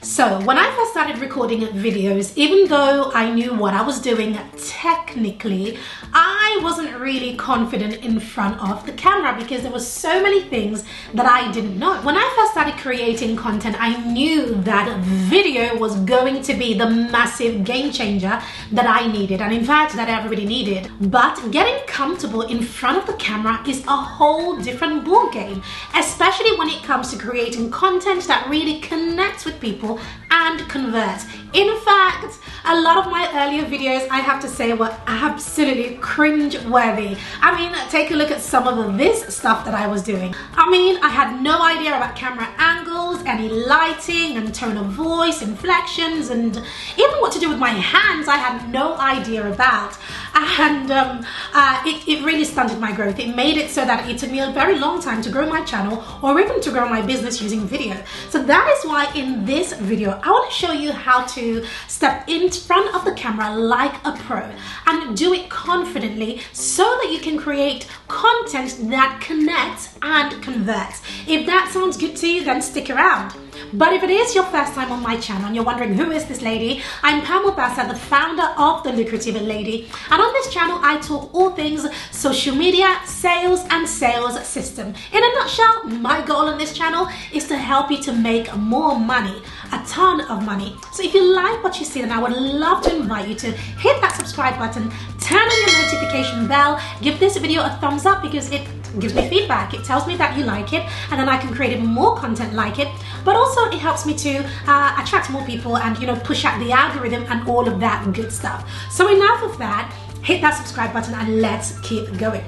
So when I first started recording videos, even though I knew what I was doing technically, I wasn't really confident in front of the camera because there were so many things that I didn't know. When I first started creating content, I knew that video was going to be the massive game changer that I needed, and in fact that everybody needed. But getting comfortable in front of the camera is a whole different ball game, especially when it comes to creating content that really connects with people and converts. In fact, a lot of my earlier videos, I have to say, were absolutely cringe-worthy. I mean, take a look at some of this stuff that I was doing. I mean, I had no idea about camera angles, any lighting and tone of voice, inflections, and even what to do with my hands, I had no idea about. And it really stunted my growth. It made it so that it took me a very long time to grow my channel or even to grow my business using video. So that is why in this video, I want to show you how to step in front of the camera like a pro and do it confidently so that you can create content that connects and converts. If that sounds good to you, then stick around. But if it is your first time on my channel and you're wondering who is this lady, I'm Pam Obasa, the founder of The Lucrative Lady, and on this channel I talk all things social media, sales and sales system. In a nutshell, my goal on this channel is to help you to make more money, a ton of money. So if you like what you see, then I would love to invite you to hit that subscribe button, turn on your notification bell, give this video a thumbs up because it gives me feedback. It tells me that you like it, and then I can create more content like it. But also it helps me to attract more people and, you know, push out the algorithm and all of that good stuff. So enough of that, hit that subscribe button and let's keep going.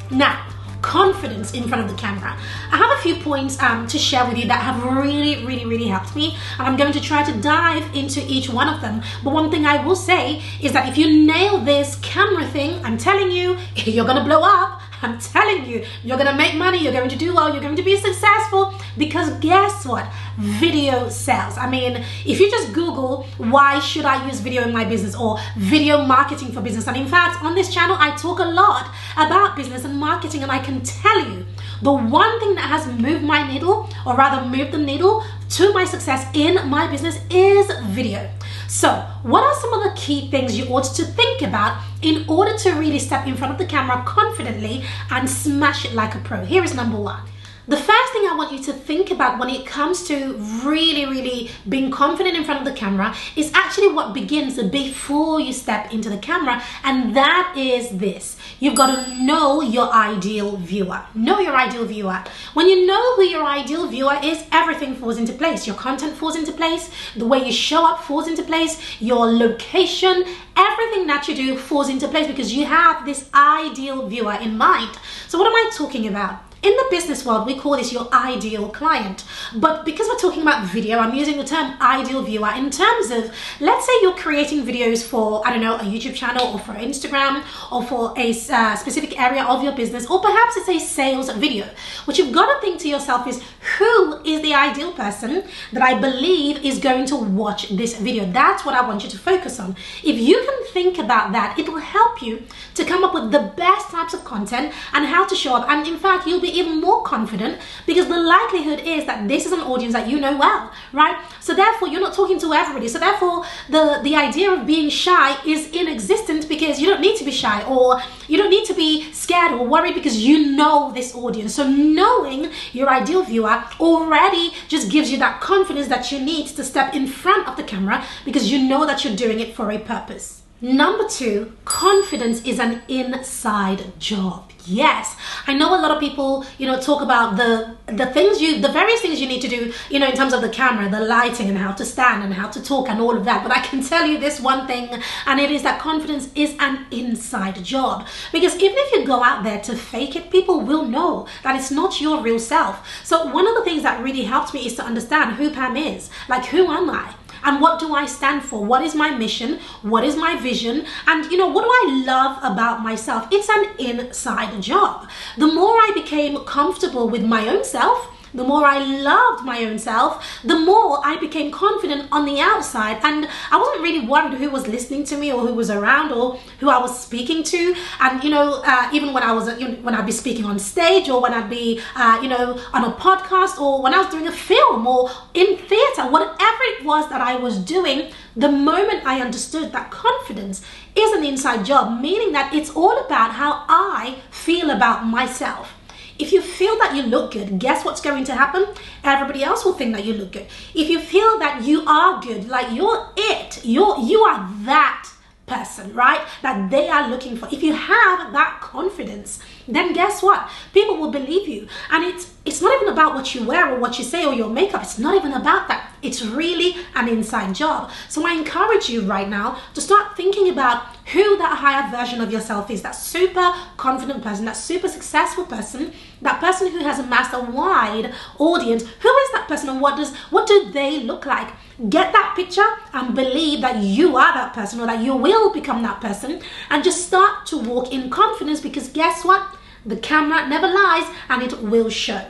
Now, confidence in front of the camera. I have a few points to share with you that have really helped me, and I'm going to try to dive into each one of them. But one thing I will say is that if you nail this camera thing, I'm telling you, you're gonna blow up. I'm telling you, you're gonna make money, you're going to do well, you're going to be successful, because guess what? Video sells. I mean, if you just Google, why should I use video in my business, or video marketing for business, and in fact, on this channel, I talk a lot about business and marketing, and I can tell you, the one thing that has moved my needle, or rather moved the needle to my success in my business is video. So what are some of the key things you ought to think about in order to really step in front of the camera confidently and smash it like a pro? Here is number one. The first thing I want you to think about when it comes to really being confident in front of the camera is actually what begins before you step into the camera, and that is this. You've got to know your ideal viewer. Know your ideal viewer. When you know who your ideal viewer is, everything falls into place. Your content falls into place. The way you show up falls into place. Your location, everything that you do falls into place because you have this ideal viewer in mind. So what am I talking about? In the business world, we call this your ideal client. But because we're talking about video, I'm using the term ideal viewer in terms of, let's say you're creating videos for, I don't know, a YouTube channel or for Instagram or for a specific area of your business, or perhaps it's a sales video. What you've got to think to yourself is, who is the ideal person that I believe is going to watch this video? That's what I want you to focus on. If you can think about that, it will help you to come up with the best types of content and how to show up. And in fact, you'll be even more confident because the likelihood is that this is an audience that you know well, right? So therefore, you're not talking to everybody. So therefore, the idea of being shy is inexistent because you don't need to be shy, or you don't need to be scared or worried because you know this audience. So knowing your ideal viewer already just gives you that confidence that you need to step in front of the camera because you know that you're doing it for a purpose. Number two, confidence is an inside job. Yes, I know a lot of people, you know, talk about the various things you need to do, you know, in terms of the camera, the lighting, and how to stand and how to talk and all of that. But I can tell you this one thing, and it is that confidence is an inside job. Because even if you go out there to fake it, people will know that it's not your real self. So one of the things that really helped me is to understand who Pam is. Like, who am I? And what do I stand for? What is my mission? What is my vision? And, you know, what do I love about myself? It's an inside job. The more I became comfortable with my own self, the more I loved my own self, the more I became confident on the outside. And I wasn't really worried who was listening to me or who was around or who I was speaking to. And, even when I'd be speaking on stage, or when I'd be, on a podcast, or when I was doing a film or in theater, whatever it was that I was doing, the moment I understood that confidence is an inside job, meaning that it's all about how I feel about myself. If you feel that you look good, guess what's going to happen? Everybody else will think that you look good. If you feel that you are good, like you're it, you are that person, right? That they are looking for. If you have that confidence, then guess what? People will believe you. And it's not even about what you wear or what you say or your makeup. It's not even about that. It's really an inside job. So I encourage you right now to start thinking about who that higher version of yourself is, that super confident person, that super successful person, that person who has amassed a wide audience. Who is that person, and what do they look like? Get that picture and believe that you are that person, or that you will become that person, and just start to walk in confidence, because guess what? The camera never lies, and it will show.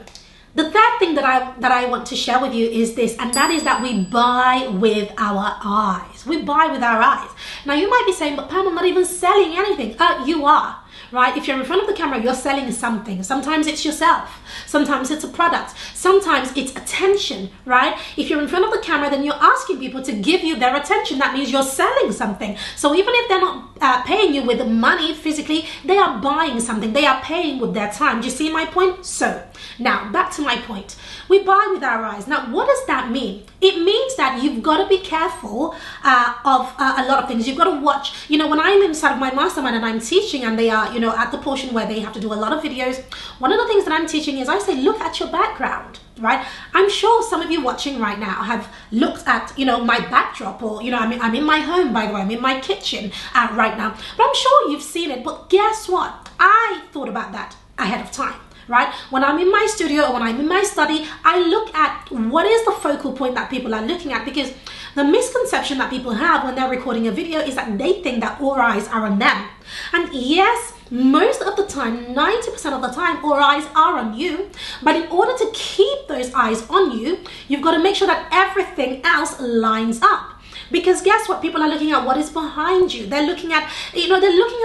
The third thing that I want to share with you is this, and that is that we buy with our eyes. We buy with our eyes. Now you might be saying, but Pam, I'm not even selling anything. You are. Right? If you're in front of the camera, you're selling something. Sometimes it's yourself. Sometimes it's a product. Sometimes it's attention, right? If you're in front of the camera, then you're asking people to give you their attention. That means you're selling something. So even if they're not paying you with money physically, they are buying something. They are paying with their time. Do you see my point? So now back to my point. We buy with our eyes. Now, what does that mean? It means that you've got to be careful of a lot of things. You've got to watch, when I'm inside of my mastermind and I'm teaching, and they are, at the portion where they have to do a lot of videos, one of the things that I'm teaching is I say, look at your background, right? I'm sure some of you watching right now have looked at, my backdrop, or, I'm in my home, by the way, I'm in my kitchen right now, but I'm sure you've seen it. But guess what? I thought about that ahead of time. Right? When I'm in my studio or when I'm in my study, I look at what is the focal point that people are looking at, because the misconception that people have when they're recording a video is that they think that all eyes are on them. And yes, most of the time, 90% of the time, all eyes are on you. But in order to keep those eyes on you, you've got to make sure that everything else lines up. Because guess what? People are looking at what is behind you. They're looking at,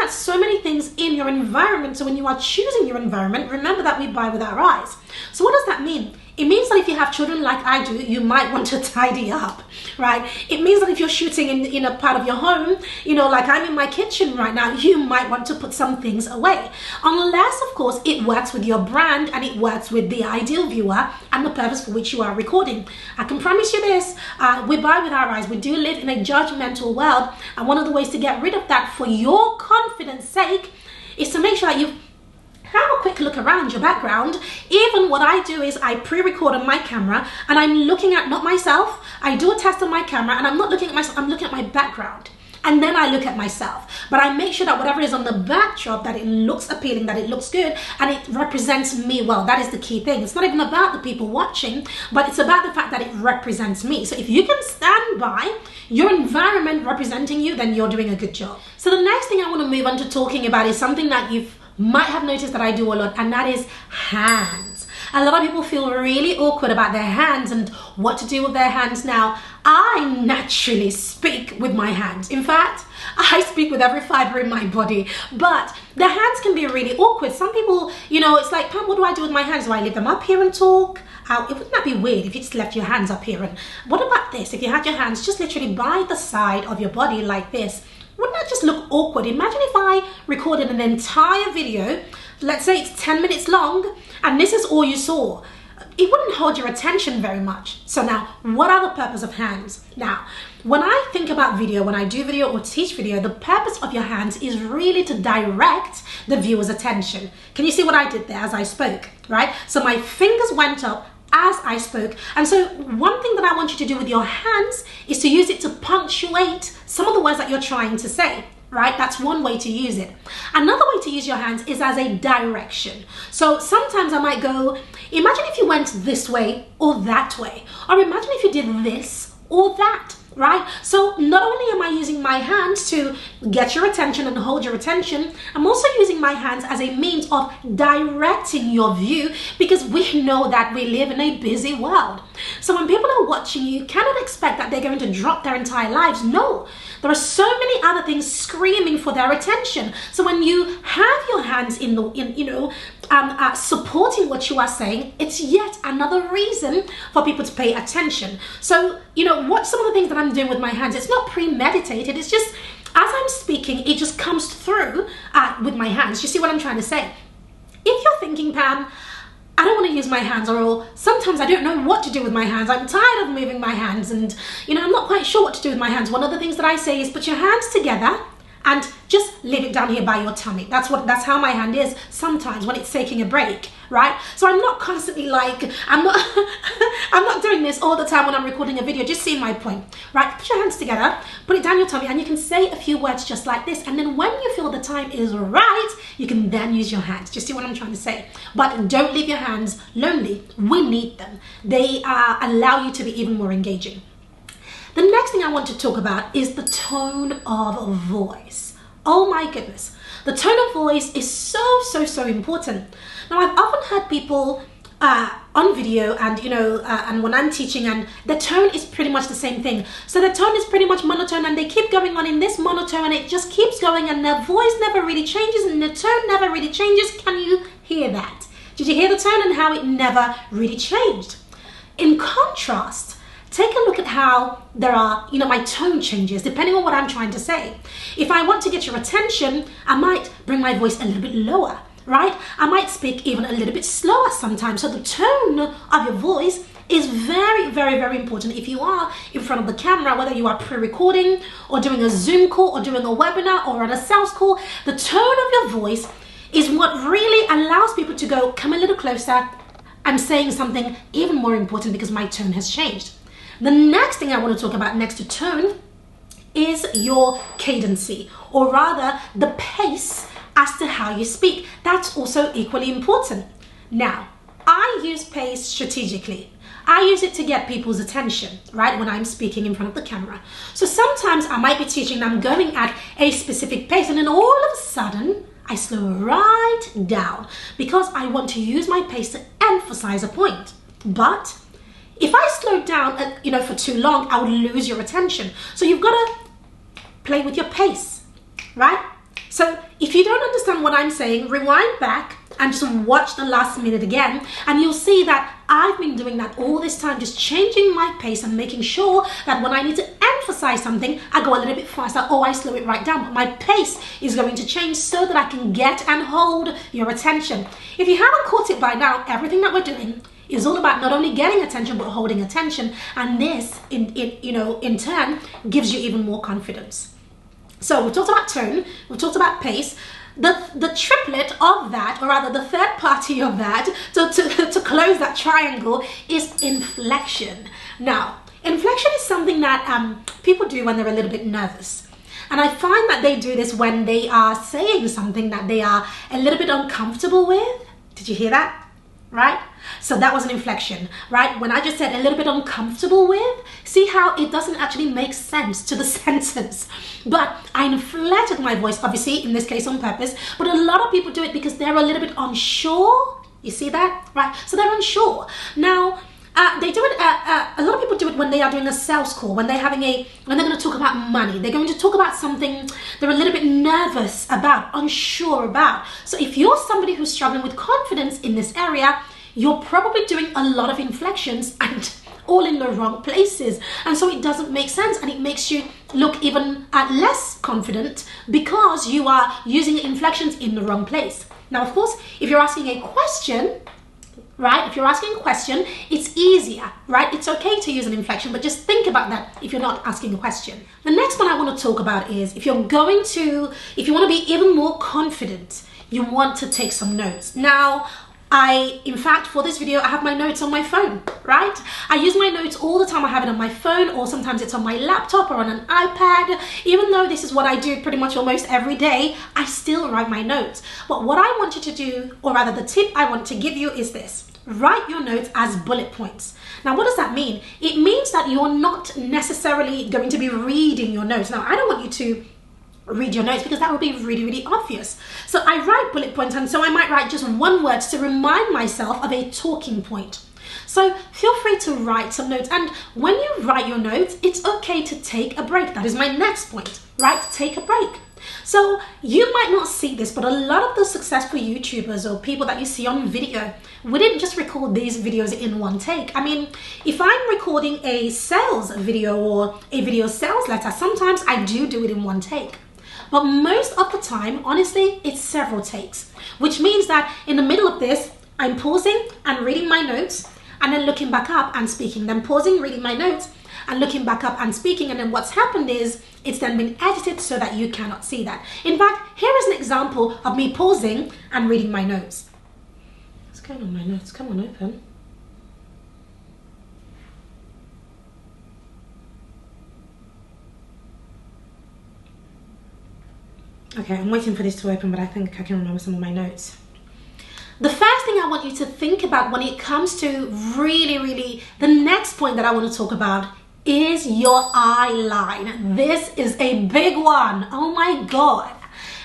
so many things in your environment. So when you are choosing your environment, remember that we buy with our eyes. So what does that mean? It means that if you have children like I do, you might want to tidy up, right? It means that if you're shooting in a part of your home, like I'm in my kitchen right now, you might want to put some things away. Unless, of course, it works with your brand and it works with the ideal viewer and the purpose for which you are recording. I can promise you this, we buy with our eyes. We do live in a judgmental world. And one of the ways to get rid of that for your confidence sake is to make sure that you have a quick look around your background. Even what I do is I pre-record on my camera, and I'm looking at not myself. I do a test on my camera, and I'm not looking at myself, I'm looking at my background. And then I look at myself. But I make sure that whatever is on the backdrop, that it looks appealing, that it looks good, and it represents me well. That is the key thing. It's not even about the people watching, but it's about the fact that it represents me. So if you can stand by your environment representing you, then you're doing a good job. So the next thing I want to move on to talking about is something that you might have noticed that I do a lot, and that is hands. A lot of people feel really awkward about their hands and what to do with their hands. Now, I naturally speak with my hands. In fact, I speak with every fiber in my body, but the hands can be really awkward. Some people, it's like, Pam, what do I do with my hands? Do I leave them up here and talk? Wouldn't that be weird if you just left your hands up here? And what about this? If you had your hands just literally by the side of your body like this, wouldn't that just look awkward? Imagine if I recorded an entire video, let's say it's 10 minutes long, and this is all you saw. It wouldn't hold your attention very much. So now, what are the purpose of hands? Now, when I think about video, when I do video or teach video, the purpose of your hands is really to direct the viewer's attention. Can you see what I did there as I spoke, right? So my fingers went up as I spoke. And so one thing that I want you to do with your hands is to use it to punctuate some of the words that you're trying to say, right? That's one way to use it. Another way to use your hands is as a direction. So sometimes I might go, imagine if you went this way or that way, or imagine if you did this or that, right? So not only am I using my hands to get your attention and hold your attention, I'm also using my hands as a means of directing your view, because we know that we live in a busy world. So when people are watching you, you cannot expect that they're going to drop their entire lives. No, there are so many other things screaming for their attention. So when you have your hands supporting what you are saying, it's yet another reason for people to pay attention. So, what some of the things that I'm doing with my hands, it's not premeditated. It's just, as I'm speaking, it just comes through with my hands. You see what I'm trying to say? If you're thinking, Pam, I don't want to use my hands, or sometimes I don't know what to do with my hands. I'm tired of moving my hands and, I'm not quite sure what to do with my hands. One of the things that I say is put your hands together and just leave it down here by your tummy. That's how my hand is sometimes when it's taking a break, right? So I'm not constantly like, I'm not doing this all the time when I'm recording a video. Just see my point, right? Put your hands together, put it down your tummy, and you can say a few words just like this. And then when you feel the time is right, you can then use your hands. Just see what I'm trying to say? But don't leave your hands lonely. We need them. They allow you to be even more engaging. The next thing I want to talk about is the tone of voice. Oh my goodness. The tone of voice is so important. Now, I've often heard people on video and when I'm teaching, and the tone is pretty much the same thing. So the tone is pretty much monotone, and they keep going on in this monotone, and it just keeps going, and their voice never really changes and the tone never really changes. Can you hear that? Did you hear the tone and how it never really changed? In contrast, take a look at how there are, my tone changes depending on what I'm trying to say. If I want to get your attention, I might bring my voice a little bit lower, right? I might speak even a little bit slower sometimes. So the tone of your voice is very important. If you are in front of the camera, whether you are pre-recording or doing a Zoom call or doing a webinar or on a sales call, the tone of your voice is what really allows people to go, come a little closer. I'm saying something even more important because my tone has changed. The next thing I want to talk about next to tone is your cadency, or rather the pace as to how you speak. That's also equally important. Now, I use pace strategically. I use it to get people's attention, right, when I'm speaking in front of the camera. So sometimes I might be teaching and I'm going at a specific pace, and then all of a sudden I slow right down because I want to use my pace to emphasize a point. But if I slow down, for too long, I would lose your attention. So you've got to play with your pace, right? So if you don't understand what I'm saying, rewind back and just watch the last minute again, and you'll see that I've been doing that all this time, just changing my pace and making sure that when I need to emphasize something, I go a little bit faster, or I slow it right down. But my pace is going to change so that I can get and hold your attention. If you haven't caught it by now, everything that we're doing is all about not only getting attention but holding attention, and this in turn gives you even more confidence. So we've talked about tone, we've talked about pace. The triplet of that, or rather the third party of that, to close that triangle, is inflection. Now, inflection is something that people do when they're a little bit nervous. And I find that they do this when they are saying something that they are a little bit uncomfortable with. Did you hear that? Right? So that was an inflection, right? When I just said a little bit uncomfortable with, see how it doesn't actually make sense to the sentence. But I inflected my voice, obviously, in this case on purpose, but a lot of people do it because they're a little bit unsure. You see that? Right? So they're unsure. Now, they do it, a lot of people do it when they are doing a sales call, when they're when they're going to talk about money. They're going to talk about something they're a little bit nervous about, unsure about. So if you're somebody who's struggling with confidence in this area, you're probably doing a lot of inflections and all in the wrong places. And so it doesn't make sense, and it makes you look even less confident because you are using inflections in the wrong place. Now, of course, if you're asking a question, right? If you're asking a question, it's easier, right? It's okay to use an inflection, but just think about that if you're not asking a question. The next one I want to talk about is if you want to be even more confident, you want to take some notes. Now, in fact, for this video, I have my notes on my phone, right? I use my notes all the time. I have it on my phone, or sometimes it's on my laptop or on an iPad. Even though this is what I do pretty much almost every day, I still write my notes. But what I want you to do, or rather the tip I want to give you is this. write your notes as bullet points. Now, what does that mean? It means that you're not necessarily going to be reading your notes. Now, I don't want you to read your notes because that would be really, really obvious. So I write bullet points, and so I might write just one word to remind myself of a talking point. So feel free to write some notes, and when you write your notes, it's okay to take a break. That is my next point, right? Take a break. So you might not see this, but a lot of the successful YouTubers or people that you see on video, we didn't just record these videos in one take. I mean, if I'm recording a sales video or a video sales letter, sometimes I do it in one take. But most of the time, honestly, it's several takes, which means that in the middle of this, I'm pausing and reading my notes and then looking back up and speaking, then pausing, reading my notes and looking back up and speaking. And then what's happened is it's then been edited so that you cannot see that. In fact, here is an example of me pausing and reading my notes. What's going on my notes? Come on, open. Okay, I'm waiting for this to open, but I think I can remember some of my notes. The first thing I want you to think about when it comes to really, the next point that I want to talk about is your eyeline. This is a big one. Oh my God.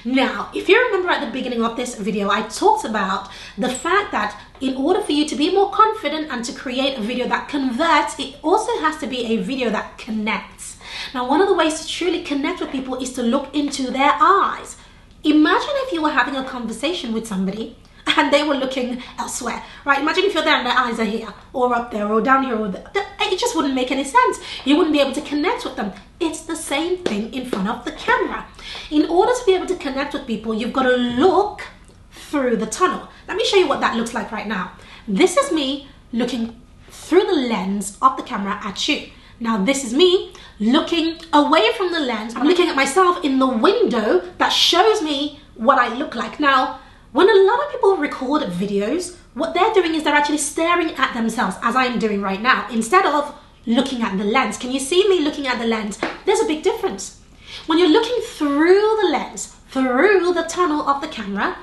Now, if you remember at the beginning of this video, I talked about the fact that in order for you to be more confident and to create a video that converts, it also has to be a video that connects. Now, one of the ways to truly connect with people is to look into their eyes. Imagine if you were having a conversation with somebody and they were looking elsewhere, right? Imagine if you're there and their eyes are here or up there or down here or there. It just wouldn't make any sense. You wouldn't be able to connect with them. It's the same thing in front of the camera. In order to be able to connect with people, you've got to look through the tunnel. Let me show you what that looks like right now. This is me looking through the lens of the camera at you. Now this is me looking away from the lens. I'm looking at myself in the window that shows me what I look like. Now, when a lot of people record videos, what they're doing is they're actually staring at themselves, as I am doing right now, instead of looking at the lens. Can you see me looking at the lens? There's a big difference. When you're looking through the lens, through the tunnel of the camera,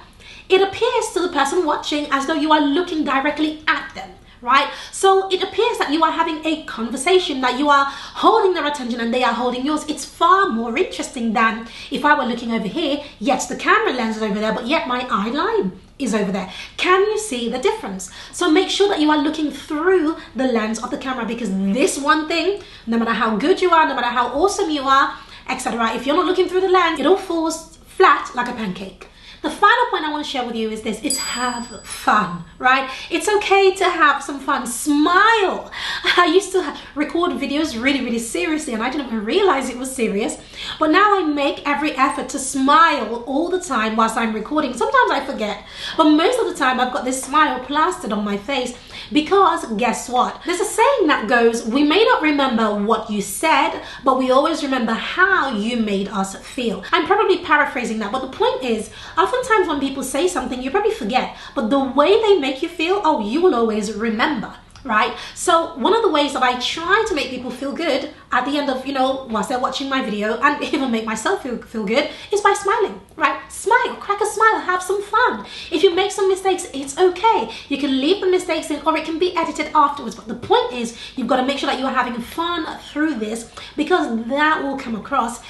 it appears to the person watching as though you are looking directly at them, right? So it appears that you are having a conversation, that you are holding their attention and they are holding yours. It's far more interesting than if I were looking over here. Yes, the camera lens is over there, but yet my eyeline is over there. Can you see the difference? So make sure that you are looking through the lens of the camera, because this one thing, no matter how good you are, no matter how awesome you are, etc., if you're not looking through the lens, it all falls flat like a pancake. The final point I want to share with you is this: it's have fun, right? It's okay to have some fun. Smile. I used to record videos really seriously and I didn't even realize it was serious. But now I make every effort to smile all the time whilst I'm recording. Sometimes I forget, but most of the time I've got this smile plastered on my face, because guess what? There's a saying that goes, we may not remember what you said, but we always remember how you made us feel. I'm probably paraphrasing that, but the point is, oftentimes when people say something, you probably forget, but the way they make you feel, oh, you will always remember, right? So one of the ways that I try to make people feel good at the end of, whilst they're watching my video, and even make myself feel good, is by smiling, right? Smile, crack a smile, have some fun. If you make some mistakes, it's okay. You can leave the mistakes in, or it can be edited afterwards. But the point is, you've got to make sure that you are having fun through this, because that will come across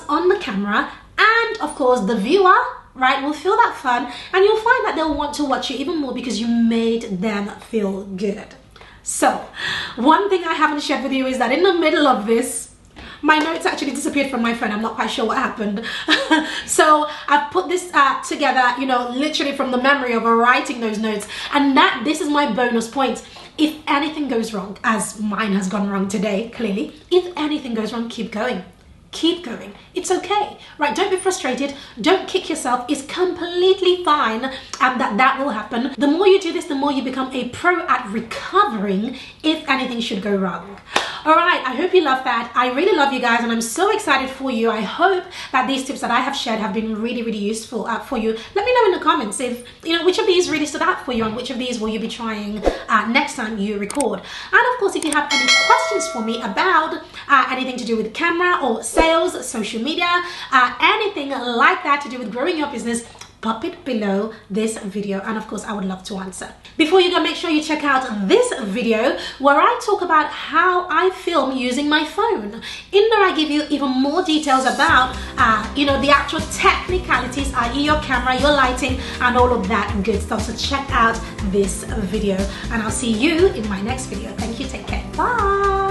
on the camera, and of course the viewer, right, will feel that fun, and you'll find that they'll want to watch you even more because you made them feel good. So one thing I haven't shared with you is that in the middle of this, my notes actually disappeared from my phone. I'm not quite sure what happened. So I've put this together, literally from the memory of writing those notes, and this is my bonus point. If anything goes wrong, as mine has gone wrong today, clearly, if anything goes wrong, keep going. Keep going. It's okay, right? Don't be frustrated. Don't kick yourself. It's completely fine, and that will happen. The more you do this, the more you become a pro at recovering if anything should go wrong. All right, I hope you love that. I really love you guys, and I'm so excited for you. I hope that these tips that I have shared have been really useful for you. Let me know in the comments if, which of these really stood out for you, and which of these will you be trying next time you record. And of course, if you have any questions for me about anything to do with camera or sales, social media, anything like that to do with growing your business, pop it below this video, and of course I would love to answer. Before you go, make sure you check out this video where I talk about how I film using my phone. In there I give you even more details about the actual technicalities, i.e. your camera, your lighting, and all of that good stuff. So check out this video, and I'll see you in my next video. Thank you, take care, bye.